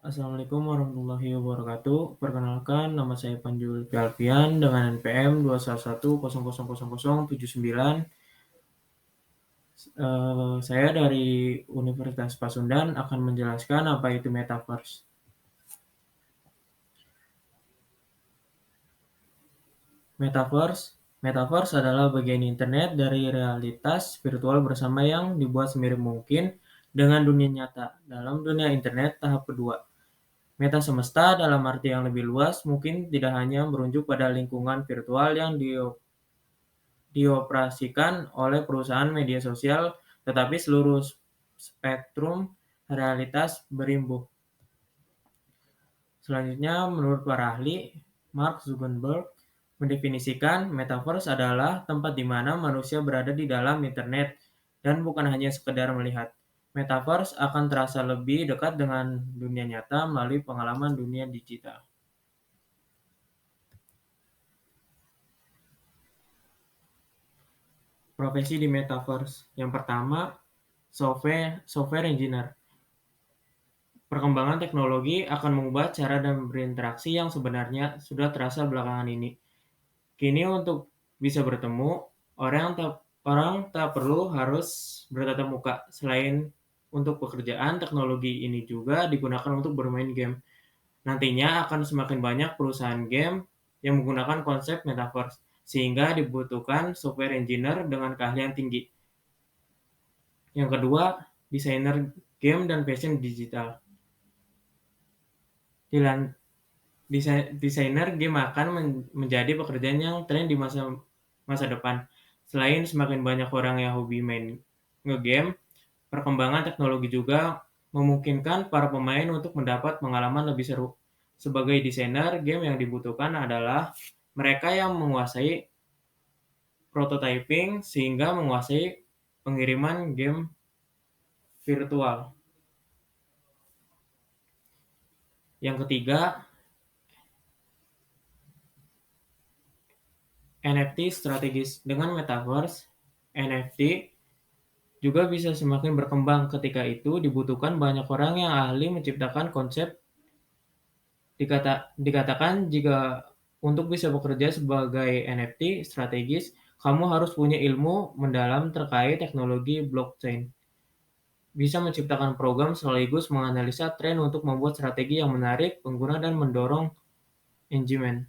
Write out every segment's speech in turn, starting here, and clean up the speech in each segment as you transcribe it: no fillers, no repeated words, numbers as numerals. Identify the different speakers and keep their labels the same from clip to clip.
Speaker 1: Assalamualaikum warahmatullahi wabarakatuh. Perkenalkan, nama saya Panji Alfian dengan NPM 211000079. Saya dari Universitas Pasundan akan menjelaskan apa itu Metaverse. Metaverse adalah bagian internet dari realitas virtual bersama yang dibuat semirip mungkin dengan dunia nyata. Dalam dunia internet tahap kedua, meta semesta dalam arti yang lebih luas mungkin tidak hanya merujuk pada lingkungan virtual yang dioperasikan oleh perusahaan media sosial, tetapi seluruh spektrum realitas berimbuh. Selanjutnya, menurut para ahli, Mark Zuckerberg mendefinisikan metaverse adalah tempat di mana manusia berada di dalam internet dan bukan hanya sekedar melihat. Metaverse akan terasa lebih dekat dengan dunia nyata melalui pengalaman dunia digital. Profesi di metaverse. Yang pertama, software engineer. Perkembangan teknologi akan mengubah cara dan berinteraksi yang sebenarnya sudah terasa belakangan ini. Kini untuk bisa bertemu, orang tak perlu harus bertatap muka. Selain untuk pekerjaan, teknologi ini juga digunakan untuk bermain game. Nantinya akan semakin banyak perusahaan game yang menggunakan konsep metaverse, sehingga dibutuhkan software engineer dengan keahlian tinggi. Yang kedua, desainer game dan fashion digital. Desainer game akan menjadi pekerjaan yang tren di masa depan. Selain semakin banyak orang yang hobi main ngegame, perkembangan teknologi juga memungkinkan para pemain untuk mendapat pengalaman lebih seru. Sebagai desainer game, yang dibutuhkan adalah mereka yang menguasai prototyping sehingga menguasai pengiriman game virtual. Yang ketiga, NFT strategis. Dengan metaverse, NFT juga bisa semakin berkembang. Ketika itu dibutuhkan banyak orang yang ahli menciptakan konsep. Dikatakan jika untuk bisa bekerja sebagai NFT strategis, kamu harus punya ilmu mendalam terkait teknologi blockchain. Bisa menciptakan program sekaligus menganalisa tren untuk membuat strategi yang menarik pengguna dan mendorong engagement.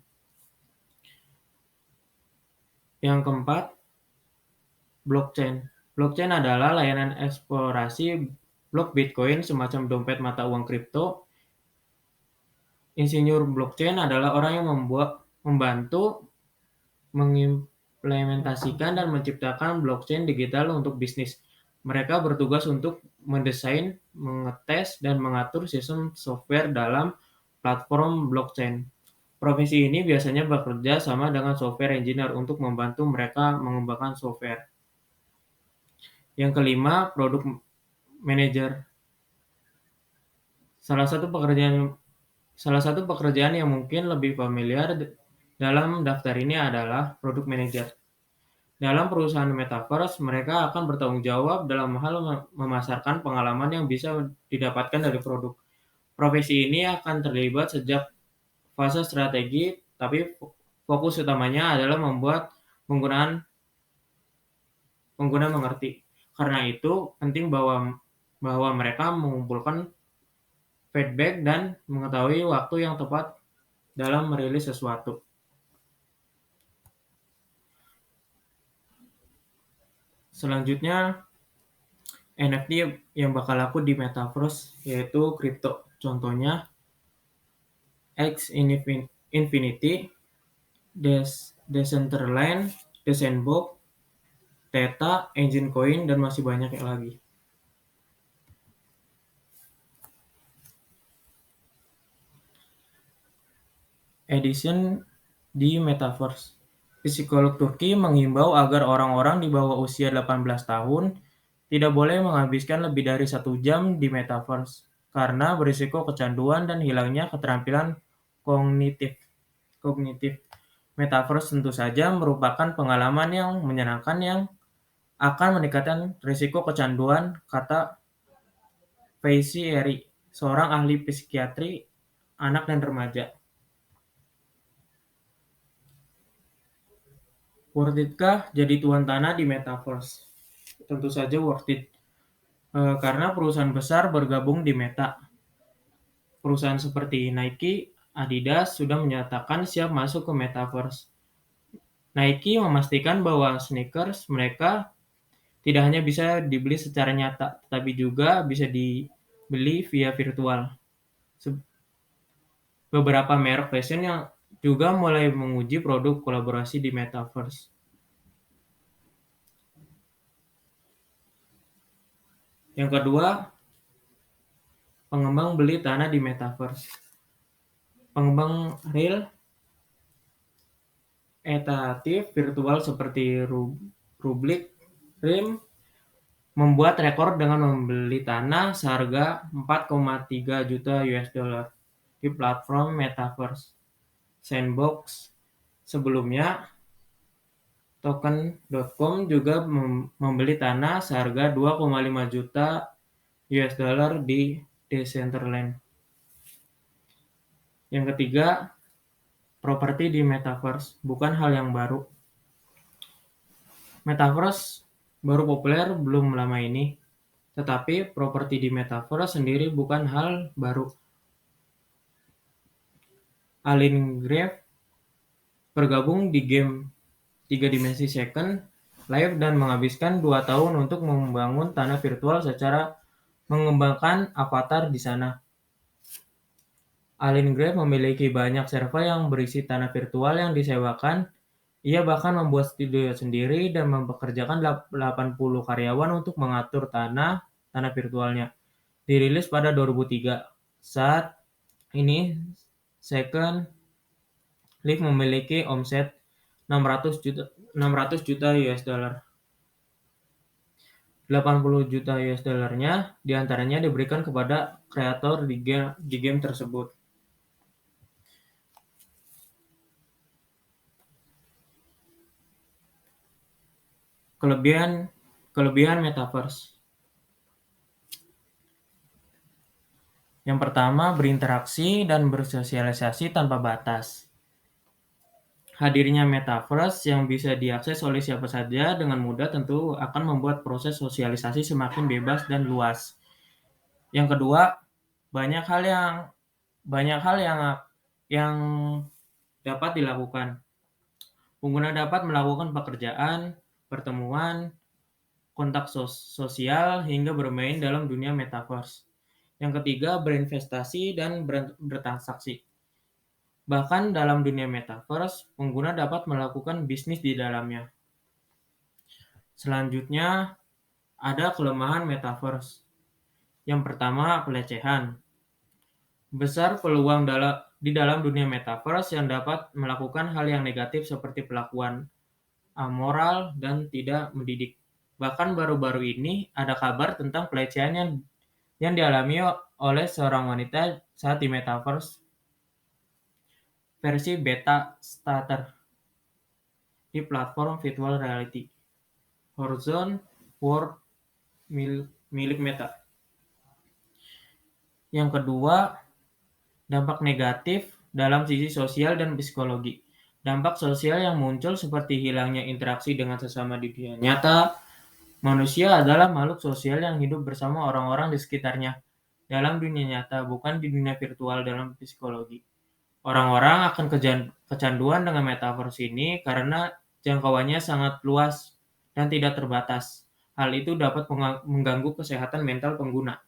Speaker 1: Yang keempat, blockchain. Blockchain adalah layanan eksplorasi blok Bitcoin, semacam dompet mata uang kripto. Insinyur blockchain adalah orang yang membantu mengimplementasikan dan menciptakan blockchain digital untuk bisnis. Mereka bertugas untuk mendesain, mengetes, dan mengatur sistem software dalam platform blockchain. Profesi ini biasanya bekerja sama dengan software engineer untuk membantu mereka mengembangkan software. Yang kelima, produk manager. Salah satu pekerjaan yang mungkin lebih familiar dalam daftar ini adalah product manager. Dalam perusahaan metaverse, mereka akan bertanggung jawab dalam hal memasarkan pengalaman yang bisa didapatkan dari produk. Profesi ini akan terlibat sejak fase strategi, tapi fokus utamanya adalah membuat pengguna mengerti. Karena itu, penting bahwa mereka mengumpulkan feedback dan mengetahui waktu yang tepat dalam merilis sesuatu. Selanjutnya, NFT yang bakal laku di metaverse yaitu kripto. Contohnya X Infinity, Decentraland, The Sandbox, Theta, Engine Coin, dan masih banyak lagi. Edition di metaverse. Psikolog Turki menghimbau agar orang-orang di bawah usia 18 tahun tidak boleh menghabiskan lebih dari 1 jam di metaverse karena berisiko kecanduan dan hilangnya keterampilan kognitif. Metaverse tentu saja merupakan pengalaman yang menyenangkan yang akan meningkatkan risiko kecanduan, kata Faisy Eri, seorang ahli psikiatri anak dan remaja. Worth it-kah jadi tuan tanah di Metaverse? Tentu saja worth it, karena perusahaan besar bergabung di Meta. Perusahaan seperti Nike, Adidas sudah menyatakan siap masuk ke Metaverse. Nike memastikan bahwa sneakers mereka tidak hanya bisa dibeli secara nyata, tetapi juga bisa dibeli via virtual. Beberapa merek fashion yang juga mulai menguji produk kolaborasi di Metaverse. Yang kedua, pengembang beli tanah di Metaverse. Pengembang real etatif virtual seperti Rubrik, RIM, membuat rekor dengan membeli tanah seharga 4,3 juta US dollar di platform Metaverse Sandbox. Sebelumnya, Token.com juga membeli tanah seharga 2,5 juta US dollar di Decentraland. Yang ketiga, properti di Metaverse bukan hal yang baru. Metaverse baru populer belum lama ini, tetapi properti di Metaverse sendiri bukan hal baru. Aline Grave bergabung di game 3 dimensi Second Life dan menghabiskan 2 tahun untuk membangun tanah virtual secara mengembangkan avatar di sana. Aline Grave memiliki banyak server yang berisi tanah virtual yang disewakan. Ia bahkan membuat studio sendiri dan mempekerjakan 80 karyawan untuk mengatur tanah virtualnya. Dirilis pada 2003. Saat ini, Second Life memiliki omset 600 juta US dollar. 80 juta US dollarnya diantaranya diberikan kepada kreator di game tersebut. Kelebihan Metaverse. Yang pertama, berinteraksi dan bersosialisasi tanpa batas. Hadirnya Metaverse yang bisa diakses oleh siapa saja dengan mudah tentu akan membuat proses sosialisasi semakin bebas dan luas. Yang kedua, banyak hal yang dapat dilakukan. Pengguna dapat melakukan pekerjaan, pertemuan, kontak sosial, hingga bermain dalam dunia Metaverse. Yang ketiga, berinvestasi dan bertransaksi. Bahkan dalam dunia Metaverse, pengguna dapat melakukan bisnis di dalamnya. Selanjutnya, ada kelemahan Metaverse. Yang pertama, pelecehan. Besar peluang di dalam dunia Metaverse yang dapat melakukan hal yang negatif seperti perlakuan amoral dan tidak mendidik. Bahkan baru-baru ini ada kabar tentang pelecehan yang dialami oleh seorang wanita saat di Metaverse versi beta starter di platform virtual reality Horizon World milik Meta. Yang kedua, dampak negatif dalam sisi sosial dan psikologi. Dampak sosial yang muncul seperti hilangnya interaksi dengan sesama di dunia nyata. Manusia adalah makhluk sosial yang hidup bersama orang-orang di sekitarnya dalam dunia nyata, bukan di dunia virtual dalam psikologi. Orang-orang akan kecanduan dengan Metaverse ini karena jangkauannya sangat luas dan tidak terbatas. Hal itu dapat mengganggu kesehatan mental pengguna.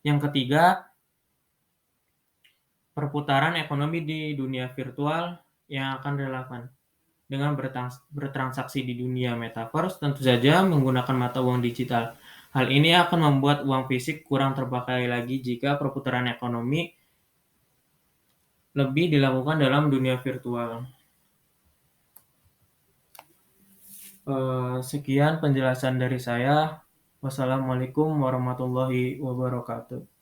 Speaker 1: Yang ketiga, perputaran ekonomi di dunia virtual yang akan relevan. Dengan bertransaksi di dunia Metaverse, tentu saja menggunakan mata uang digital. Hal ini akan membuat uang fisik kurang terpakai lagi jika perputaran ekonomi lebih dilakukan dalam dunia virtual. Sekian penjelasan dari saya. Wassalamualaikum warahmatullahi wabarakatuh.